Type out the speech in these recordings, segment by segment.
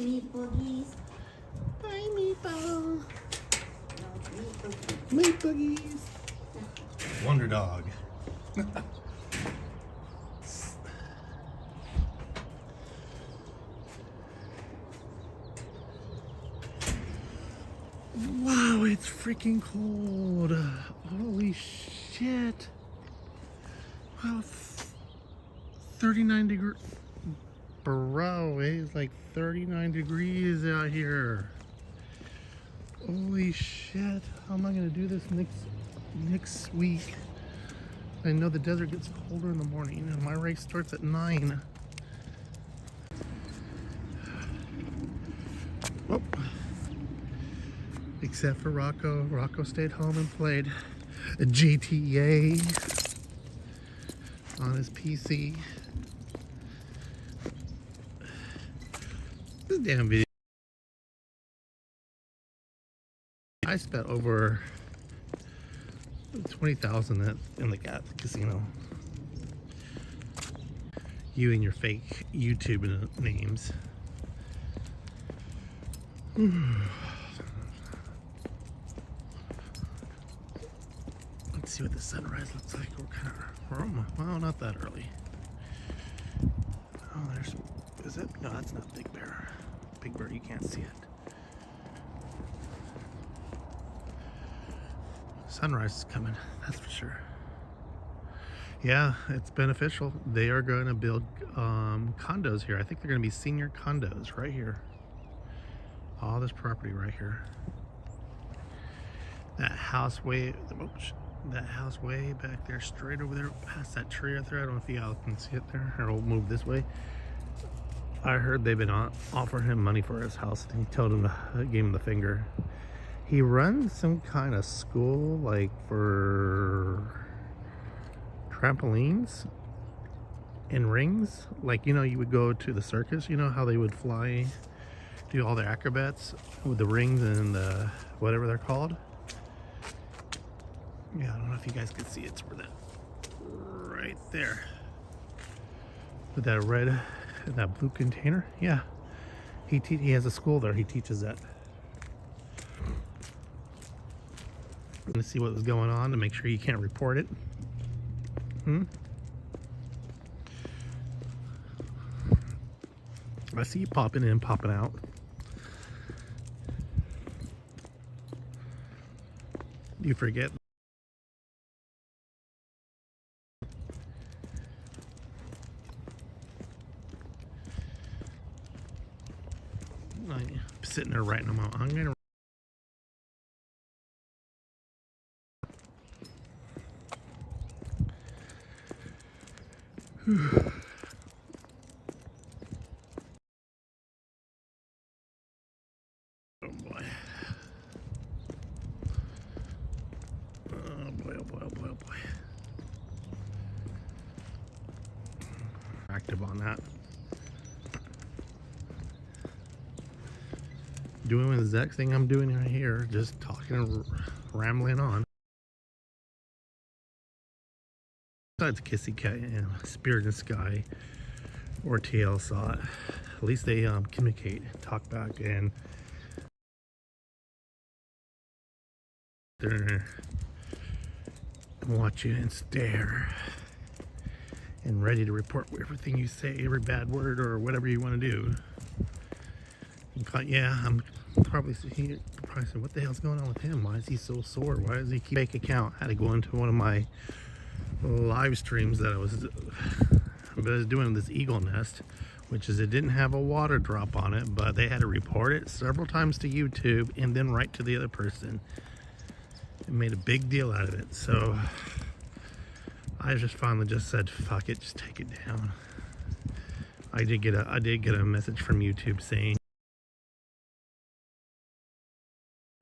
meatballs. Bye, meatball. No, meatballs. Meat boogies. Wonder dog. Wow, it's freaking cold. Holy shit. Wow, 39 degrees. Bro, it's like 39 degrees out here. Holy shit. How am I gonna do this next week? I know the desert gets colder in the morning and my race starts at 9. Oh. Except for Rocco. Rocco stayed home and played GTA on his PC. This damn video. I spent over 20,000 in the casino. You and your fake YouTube names. Let's see what the sunrise looks like. We're kind of, well, not that early. Oh, is that? No, that's not Big Bear. Big Bear, you can't see it. Sunrise is coming, that's for sure. Yeah, it's beneficial. They are going to build condos here. I think they're going to be senior condos right here. All this property right here. That house way back there, straight over there, past that tree right there. I don't know if you all can see it there, or we'll move this way. I heard they've been offering him money for his house, and he told him gave him the finger. He runs some kind of school, like for trampolines and rings. Like, you know, you would go to the circus, you know how they would fly, do all their acrobats with the rings and the whatever they're called. Yeah, I don't know if you guys can see it. It's where that right there with that red and that blue container. Yeah, he has a school there. He teaches that. To see what was going on to make sure you can't report it. I see you popping in, popping out. You forget. I'm sitting there writing them out. I'm gonna. Oh boy. Oh boy, oh boy, oh boy, oh boy. Active on that. Doing the exact thing I'm doing right here, just talking and rambling on. Besides Kissy Cat and Spirit in the Sky or TL saw it, at least they communicate, talk back, and they're watch you and stare and ready to report everything you say, every bad word or whatever you want to do. Yeah, I'm probably saying, what the hell's going on with him? Why is he so sore? Why does he keep a fake account? I had to go into one of my live streams that I was doing this eagle nest, which is it didn't have a water drop on it, but they had to report it several times to YouTube and then right to the other person. It made a big deal out of it, so I just finally just said fuck it, just take it down. I did get a message from YouTube saying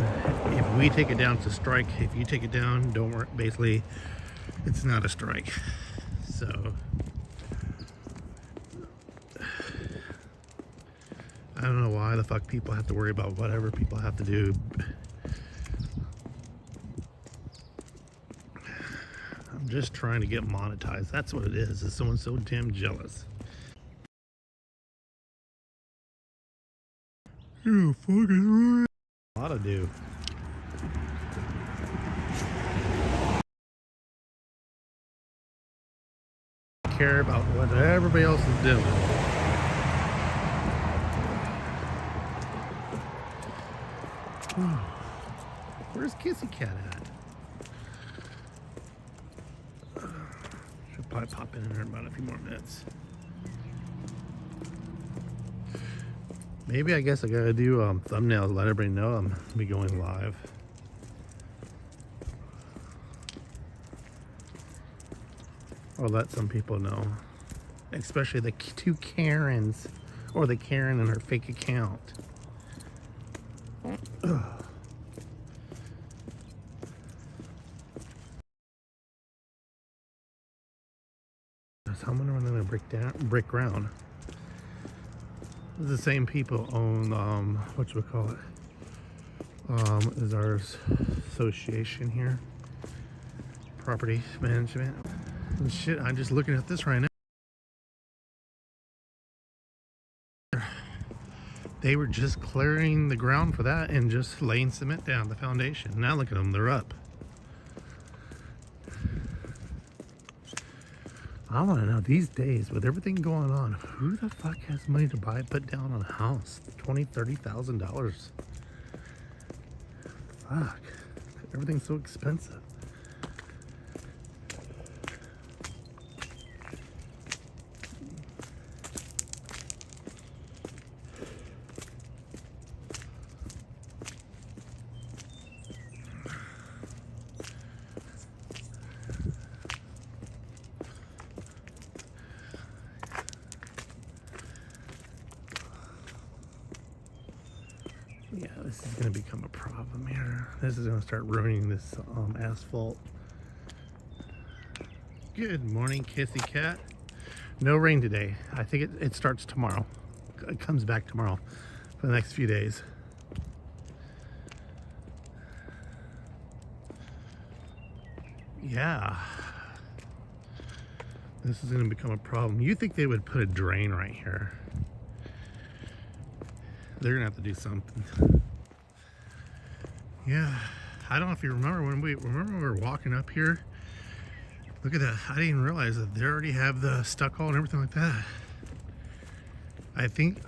if we take it down, it's a strike. If you take it down, don't worry. Basically, it's not a strike. So I don't know why the fuck people have to worry about whatever people have to do. I'm just trying to get monetized. That's what it is someone so damn jealous. You fucking right. A lot of do. Care about what everybody else is doing. Where's Kissy Cat at? Should probably pop in here in about a few more minutes. Maybe I guess I gotta do thumbnails, let everybody know I'm gonna be going live. Or let some people know. Especially the two Karens. Or the Karen and her fake account. Ugh. So I'm gonna run in a brick ground. The same people own what you would call it. Is our association here. Property management. And shit, I'm just looking at this right now. They were just clearing the ground for that and just laying cement down, the foundation. Now look at them, they're up. I want to know these days with everything going on, who the fuck has money to put down on a house? $20,000, $30,000. Fuck, everything's so expensive. Yeah, this is going to become a problem here. This is going to start ruining this asphalt. Good morning, Kissy Cat. No rain today. I think it starts tomorrow. It comes back tomorrow for the next few days. Yeah. This is going to become a problem. You think they would put a drain right here? They're gonna have to do something. Yeah, I don't know if you remember when we were walking up here. Look at that. I didn't even realize that they already have the stucco and everything like that. I think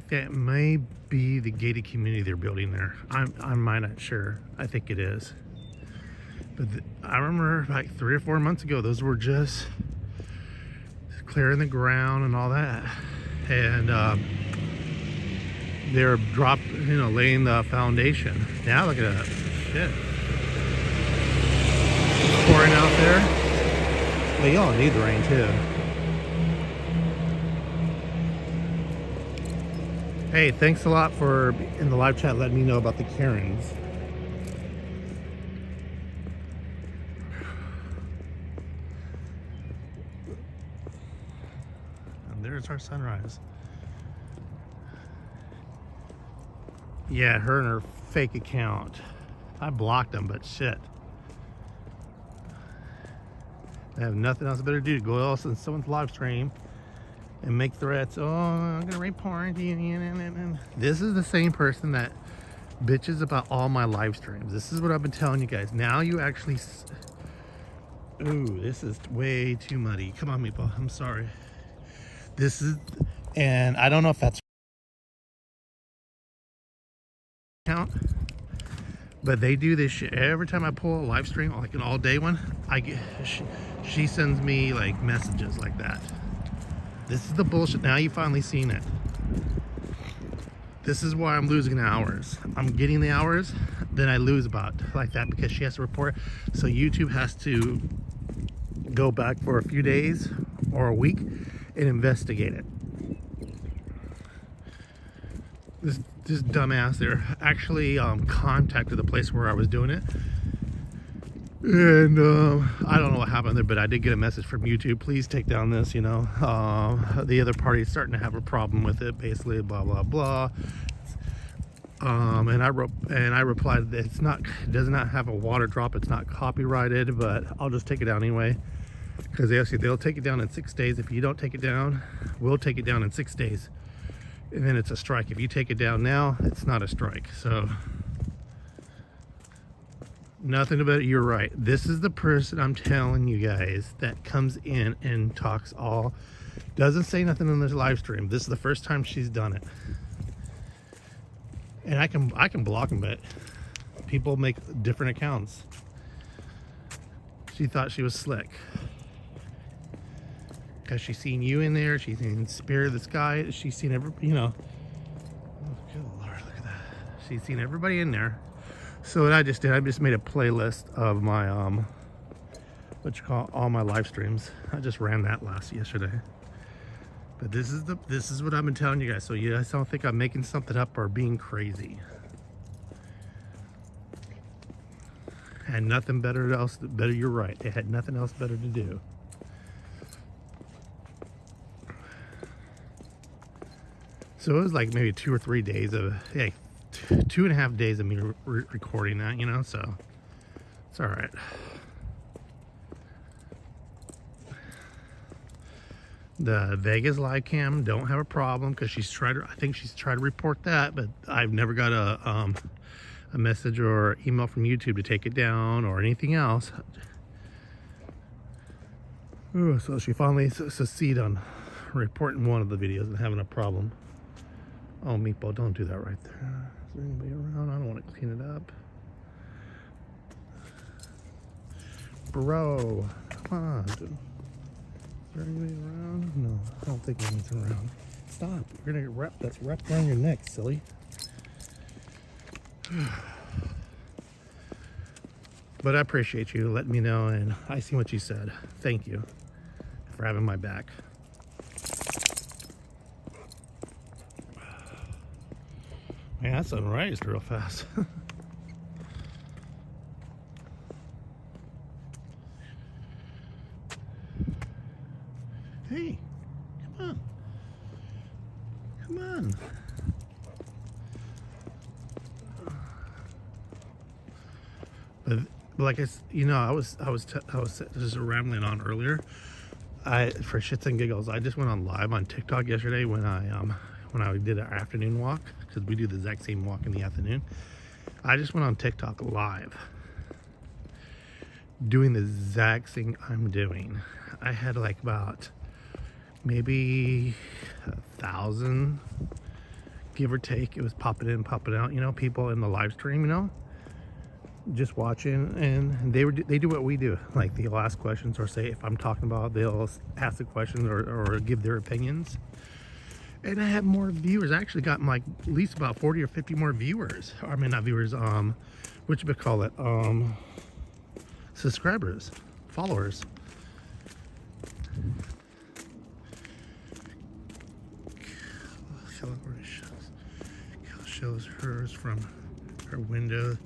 that may be the gated community they're building there. I'm not sure. I think it is. But I remember like 3 or 4 months ago, those were just clearing the ground and all that, and they're laying the foundation. Now look at that shit. It's pouring out there. Well, y'all need the rain too. Hey, thanks a lot for in the live chat letting me know about the Karens. And there's our sunrise. Yeah, her and her fake account. I blocked them, but shit. I have nothing else better to do. Go else in someone's live stream and make threats. Oh, I'm gonna report you. This is the same person that bitches about all my live streams. This is what I've been telling you guys. Now you actually. Ooh, this is way too muddy. Come on, meatball. I'm sorry. This is, and I don't know if that's count, but they do this shit every time I pull a live stream, like an all-day one. I get she sends me like messages like that. This is the bullshit. Now you finally seen it. This is why I'm losing hours. I'm getting the hours, then I lose about like that because she has to report. So YouTube has to go back for a few days or a week and investigate it. This dumbass there actually contacted the place where I was doing it, and I don't know what happened there, but I did get a message from YouTube. Please take down this. The other party is starting to have a problem with it. Basically, blah blah blah. And I replied that it does not have a water drop. It's not copyrighted, but I'll just take it down anyway because they'll take it down in 6 days. If you don't take it down, we'll take it down in 6 days. and then it's a strike. If you take it down now, it's not a strike. So nothing about it. You're right. This is the person I'm telling you guys that comes in and talks all, doesn't say nothing in this live stream. This is the first time she's done it. And I can block them, but people make different accounts. She thought she was slick because she's seen you in there. She's seen Spirit of the Sky. She's seen every, you know. Oh, good Lord, look at that. She's seen everybody in there. So what I just did, I just made a playlist of my what you call all my live streams. I just ran that yesterday. But this is what I've been telling you guys. So you guys don't think I'm making something up or being crazy. Had nothing better else. Better, you're right. It had nothing else better to do. So it was like maybe 2 or 3 days of, hey, 2.5 days of me recording that, you know. So it's all right. The Vegas live cam, don't have a problem because I think she's tried to report that, but I've never got a message or email from YouTube to take it down or anything else. Ooh, so she finally succeeded on reporting one of the videos and having a problem. Oh, Meatball, don't do that right there. Is there anybody around? I don't want to clean it up. Bro, come on, dude. Is there anybody around? No, I don't think anyone's around. Stop. You're gonna get wrapped. That's wrapped around your neck, silly. But I appreciate you letting me know, and I see what you said. Thank you for having my back. Man, that sunrised real fast. Hey, come on. Come on. But like I was just rambling on earlier. For shits and giggles, I just went on live on TikTok yesterday when I did our afternoon walk, because we do the exact same walk in the afternoon. I just went on TikTok live doing the exact thing I'm doing. I had like about maybe 1,000, give or take. It was popping in, popping out, you know, people in the live stream, you know, just watching, and they do what we do. Like, they'll ask questions, or say if I'm talking about, they'll ask the questions or give their opinions. And I had more viewers. I actually got like at least about 40 or 50 more viewers. I mean, not viewers, what you would call it, subscribers, followers. Shows hers from her window.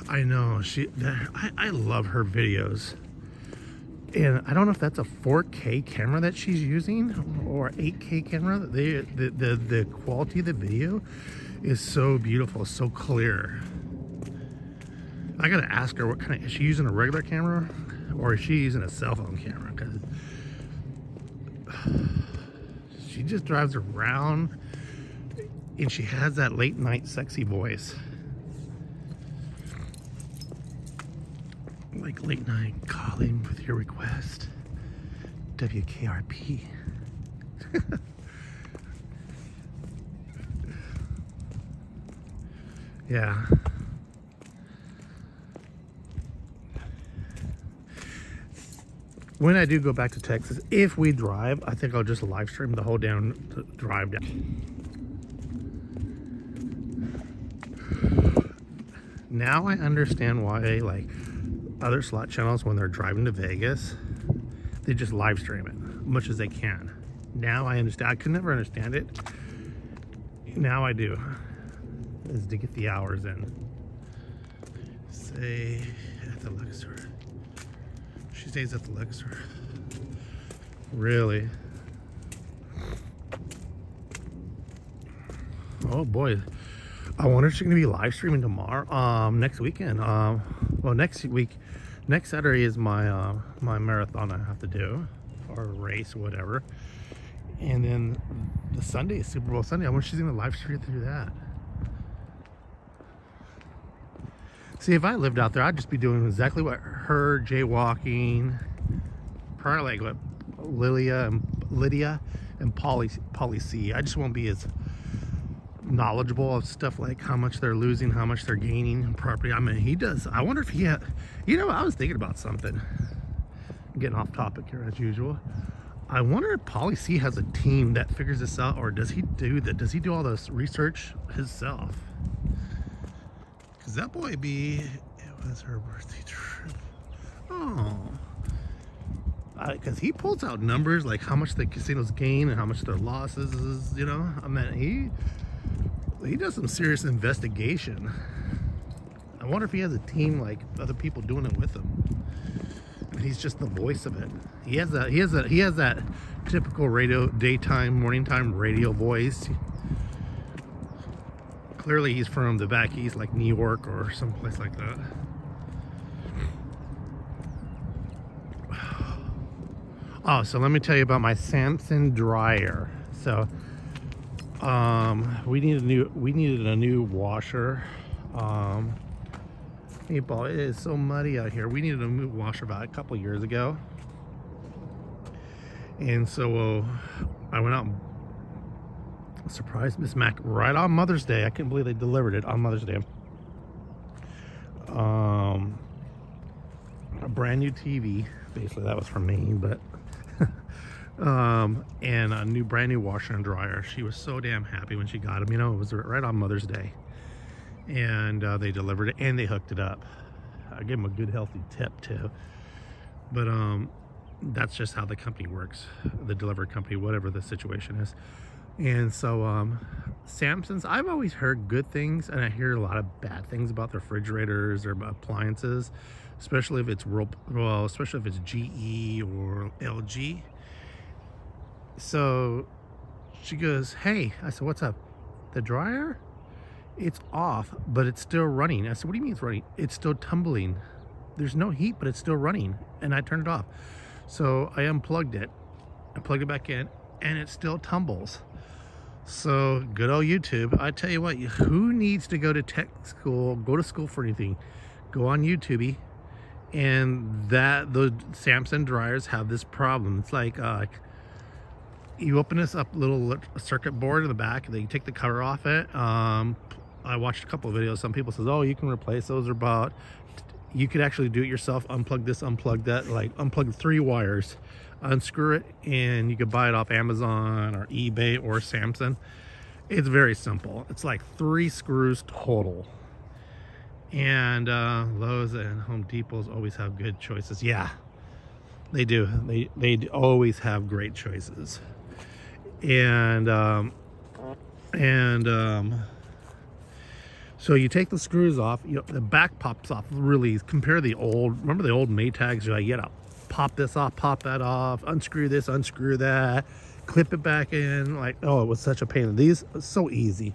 I know, I love her videos. And I don't know if that's a 4K camera that she's using or 8K camera. The quality of the video is so beautiful, so clear. I gotta ask her what kind of, is she using a regular camera or is she using a cell phone camera? Because she just drives around and she has that late night sexy voice. Like late night calling with your request. WKRP. Yeah. When I do go back to Texas, if we drive, I think I'll just live stream the whole drive down. Now I understand why, like, other slot channels, when they're driving to Vegas, they just live stream it as much as they can. Now I understand. I could never understand it. Now I do. Is to get the hours in. Say at the Luxor. She stays at the Luxor. Really? Oh boy. I wonder if she's gonna be live streaming tomorrow, next weekend. Well, next Saturday is my my marathon I have to do, or race, whatever. And then the Sunday, Super Bowl Sunday. I wonder if she's gonna live stream through that. See, if I lived out there, I'd just be doing exactly what her, jaywalking, probably like what Lydia and Polly C. I just won't be as knowledgeable of stuff like how much they're losing, how much they're gaining in property. I mean, he does. I wonder if he had, I was thinking about something. I'm getting off topic here as usual. I wonder if Polly C has a team that figures this out, or does he do that? Does he do all this research himself? Because that boy it was her birthday trip. Oh. Because he pulls out numbers like how much the casinos gain and how much their losses is, I mean, he does some serious investigation. I wonder if he has a team like other people doing it with him. And he's just the voice of it. He has that typical morning time radio voice. Clearly he's from the back east, like New York or someplace like that. Oh, so let me tell you about my Samson dryer. So we needed a new washer. Meatball, it is so muddy out here. We needed a new washer about a couple years ago. And so I went out and surprised Miss Mac right on Mother's Day. I can't believe they delivered it on Mother's Day. A brand new TV. Basically, that was from me, but and a brand new washer and dryer. She was so damn happy when she got them. It was right on Mother's Day, and they delivered it and they hooked it up. I gave them a good healthy tip too, but that's just how the company works, the delivery company, whatever the situation is. And so Samson's, I've always heard good things, and I hear a lot of bad things about their refrigerators or appliances, especially if it's especially if it's GE or LG. So she goes, hey, I said, what's up? The dryer? It's off, but it's still running. I said, what do you mean it's running? It's still tumbling. There's no heat, but it's still running. And I turned it off. So I unplugged it. I plugged it back in, and it still tumbles. So good old YouTube. I tell you what, who needs to go to tech school, go to school for anything? Go on YouTube, and the Samson dryers have this problem. It's like you open this up little circuit board in the back, and then you take the cover off it. I watched a couple of videos. Some people says, oh, you can replace those, you could actually do it yourself. Unplug this, unplug that, like unplug 3 wires, unscrew it, and you could buy it off Amazon or eBay or Samson. It's very simple. It's like 3 screws total. And Lowe's and Home Depot's always have good choices. Yeah, they do. They always have great choices. And so you take the screws off, the back pops off. Really, remember the old Maytags? You gotta pop this off, pop that off, unscrew this, unscrew that, clip it back in. Like, oh, it was such a pain. These are so easy.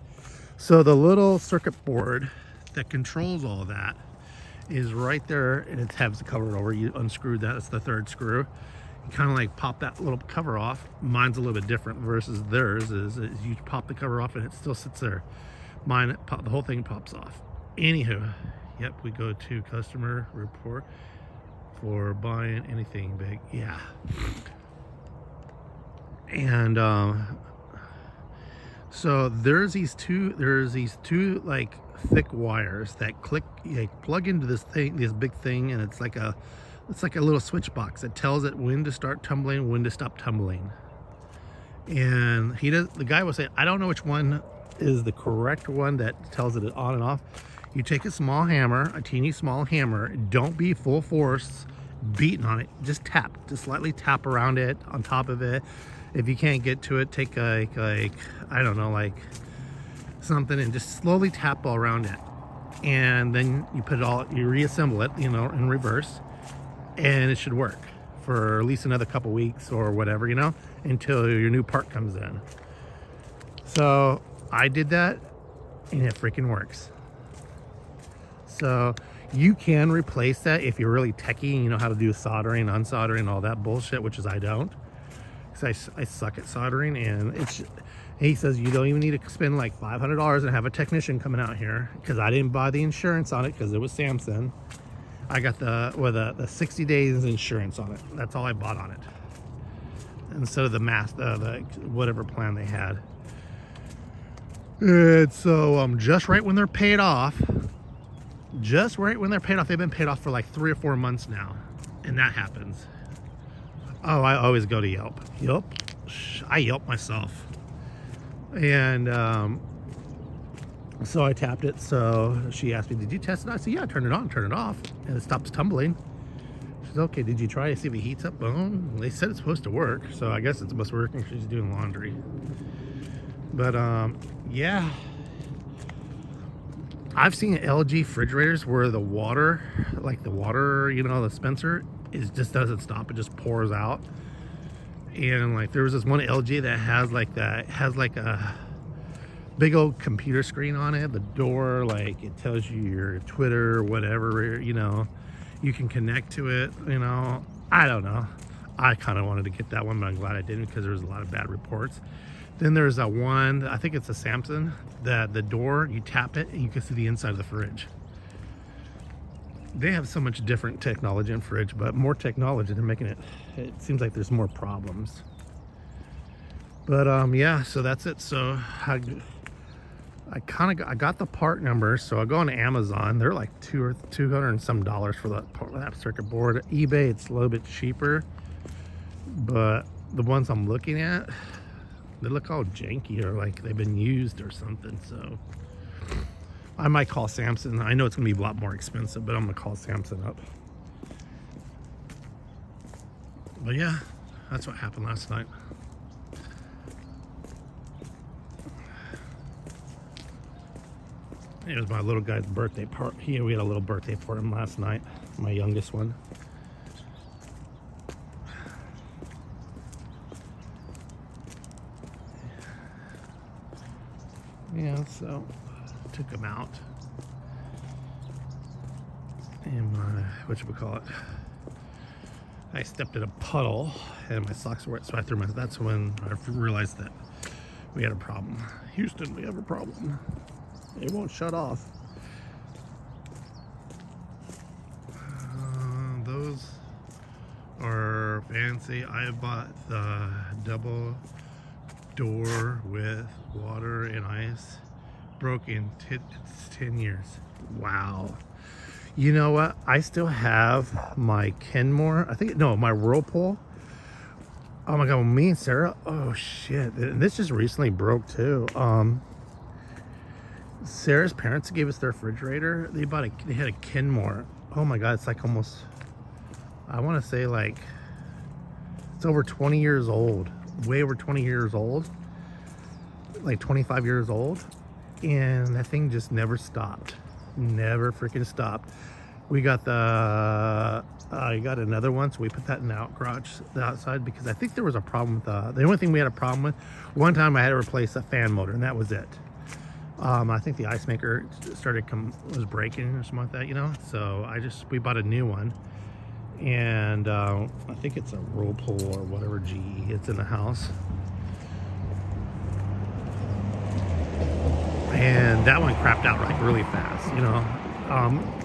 So the little circuit board that controls all that is right there, and it has the cover over. You unscrew that. It's the 3rd screw. You kind of like pop that little cover off. Mine's a little bit different versus theirs. Is you pop the cover off and it still sits there. Mine, the whole thing pops off. Anywho, yep, we go to customer report for buying anything big. Yeah. And so there's these two like thick wires that plug into this big thing, and it's like a little switch box that tells it when to start tumbling, when to stop tumbling. And the guy will say, I don't know which one is the correct one that tells it on and off. You take a small hammer, a teeny small hammer, don't be full force beating on it, just slightly tap around it, on top of it. If you can't get to it, take I don't know, like something, and just slowly tap all around it. And then you reassemble it, in reverse, and it should work for at least another couple weeks or whatever, until your new part comes in. So I did that, and it freaking works. So you can replace that if you're really techie and you know how to do soldering, unsoldering, all that bullshit, which is I don't, because I suck at soldering, and He says you don't even need to spend like $500 and have a technician coming out here, because I didn't buy the insurance on it because it was Samsung. I got the 60 days insurance on it. That's all I bought on it, instead of the whatever plan they had. And so just right when they're paid off, they've been paid off for like 3 or 4 months now, and that happens. Oh, I always go to Yelp. I Yelp myself. And so I tapped it. So she asked me, did you test it? I said, yeah, turn it on, turn it off, and it stops tumbling. She said, okay, did you try to see if it heats up? Bone. They said it's supposed to work, so I guess it's supposed to work when she's doing laundry. But yeah, I've seen LG refrigerators where the water, the dispenser, just doesn't stop. It just pours out. And like there was this one LG that has like a big old computer screen on it. The door, like, it tells you your Twitter or whatever, you can connect to it. I don't know. I kind of wanted to get that one, but I'm glad I didn't, because there was a lot of bad reports. Then there's that one, I think it's a Samsung, that the door, you tap it and you can see the inside of the fridge. They have so much different technology in fridge, but more technology, they're making it seems like there's more problems. But yeah, so that's it. So I got the part number, so I go on Amazon. They're like $200 and some for that circuit board. eBay, it's a little bit cheaper, but the ones I'm looking at, they look all janky, or like they've been used or something. So I might call Samsung. I know it's gonna be a lot more expensive, but I'm gonna call Samsung up. But yeah, that's what happened last night. It was my little guy's birthday party. We had a little birthday for him last night, my youngest one. Yeah, so took him out. And I stepped in a puddle and my socks were wet, so I threw that's when I realized that we had a problem. Houston, we have a problem. It won't shut off. Those are fancy. I bought the double door with water and ice. Broken. It's 10 years. Wow. You know what? I still have my Kenmore. My Whirlpool. Oh my god, me and Sarah. Oh shit. This just recently broke too. Sarah's parents gave us their refrigerator. They had a Kenmore. Oh my god, it's like almost, I want to say like, it's over 20 years old. Way over 20 years old. Like 25 years old. And that thing just never stopped. Never freaking stopped. We got I got another one, so we put that in the garage, the outside, because I think there was a problem with the only thing we had a problem with, one time I had to replace a fan motor, and that was it. I think the ice maker was breaking or something like that, so we bought a new one, and I think it's a Whirlpool or whatever GE, it's in the house. And that one crapped out like really fast,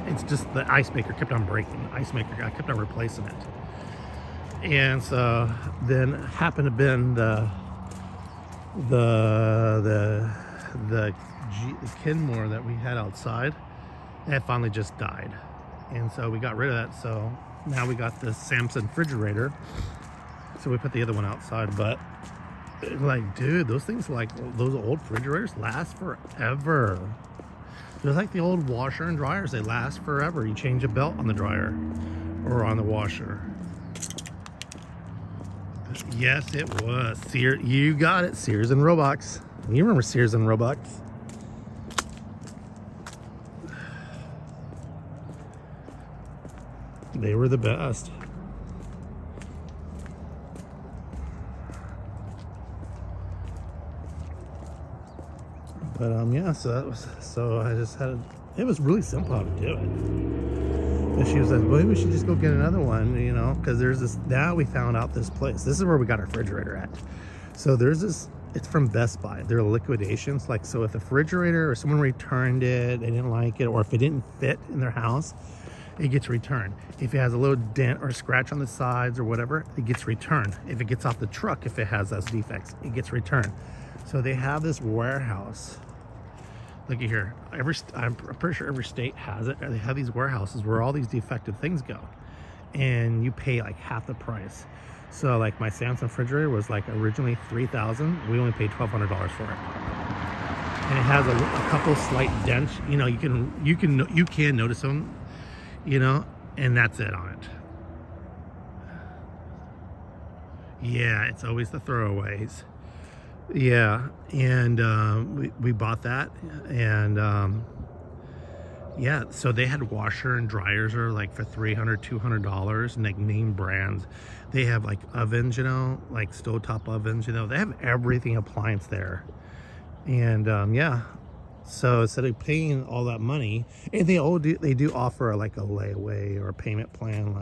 it's just the ice maker kept on breaking. The ice maker, I kept on replacing it. And so then happened to been the Kenmore that we had outside, and it finally just died. And so we got rid of that. So now we got this Samsung refrigerator. So we put the other one outside, but like, dude, those things, those old refrigerators last forever. They're like the old washer and dryers. They last forever. You change a belt on the dryer or on the washer. Yes, it was. You got it. Sears and Roebuck. You remember Sears and Roebuck? They were the best. But yeah, it was really simple how to do it. And she was like, well, maybe we should just go get another one, because there's this, now we found out this place. This is where we got our refrigerator at. So there's this it's from Best Buy. They're liquidations. Like, so if the refrigerator or someone returned it, they didn't like it, or if it didn't fit in their house, it gets returned. If it has a little dent or scratch on the sides or whatever, it gets returned. If it gets off the truck, if it has those defects, it gets returned. So they have this warehouse. Look at here. I'm pretty sure every state has it. They have these warehouses where all these defective things go, and you pay like half the price. So like my Samsung refrigerator was like originally $3,000. We only paid $1,200 for it, and it has a couple slight dents. You know, you can notice them. You know, and that's it on it. Yeah, it's always the throwaways. Yeah, and we bought that, and yeah, so they had washer and dryers are like for $300, $200, and like name brands. They have like ovens, you know, like stovetop ovens, you know. They have everything appliance there, and yeah. So instead of paying all that money, and they do offer like a layaway or a payment plan,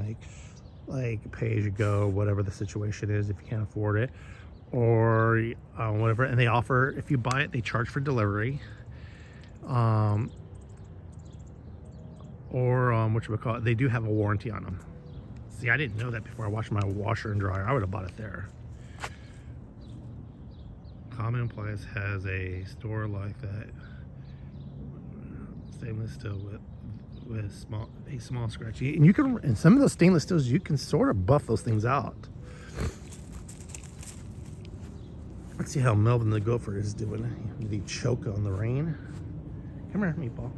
like pay as you go, whatever the situation is, if you can't afford it, or whatever. And they offer, if you buy it, they charge for delivery, or whatchamacallit, they do have a warranty on them. See, I didn't know that before I washed my washer and dryer. I would have bought it there. Common Appliance has a store like that. Stainless steel with a small scratch, and you can, and some of those stainless steels, you can sort of buff those things out. Let's see how Melvin the Gopher is doing. Did he choke on the rain? Come here, Meatball.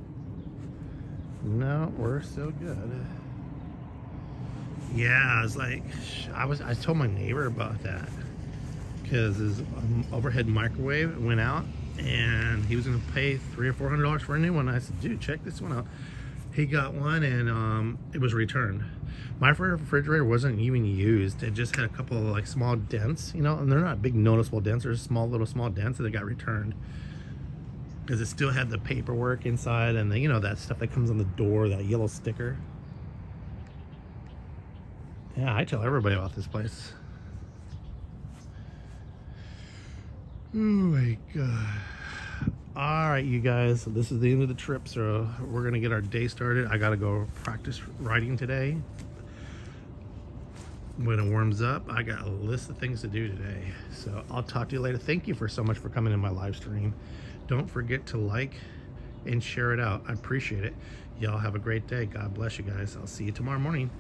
No, we're still good. Yeah, I was like, I told my neighbor about that because his overhead microwave went out, and he was going to pay $300 or $400 for a new one. I said, dude, check this one out. He got one, and it was returned. My refrigerator wasn't even used. It just had a couple of like small dents, you know, and they're not big noticeable dents. They're just small dents that got returned because it still had the paperwork inside, and the, you know, that stuff that comes on the door, that yellow sticker. Yeah, I tell everybody about this place. Oh my god. All right, you guys, so this is the end of the trip, so we're gonna get our day started. I gotta go practice riding today. When it warms up, I got a list of things to do today, so I'll talk to you later. Thank you so much for coming in my live stream. Don't forget to like and share it out. I appreciate it. Y'all have a great day. God bless you guys. I'll see you tomorrow morning.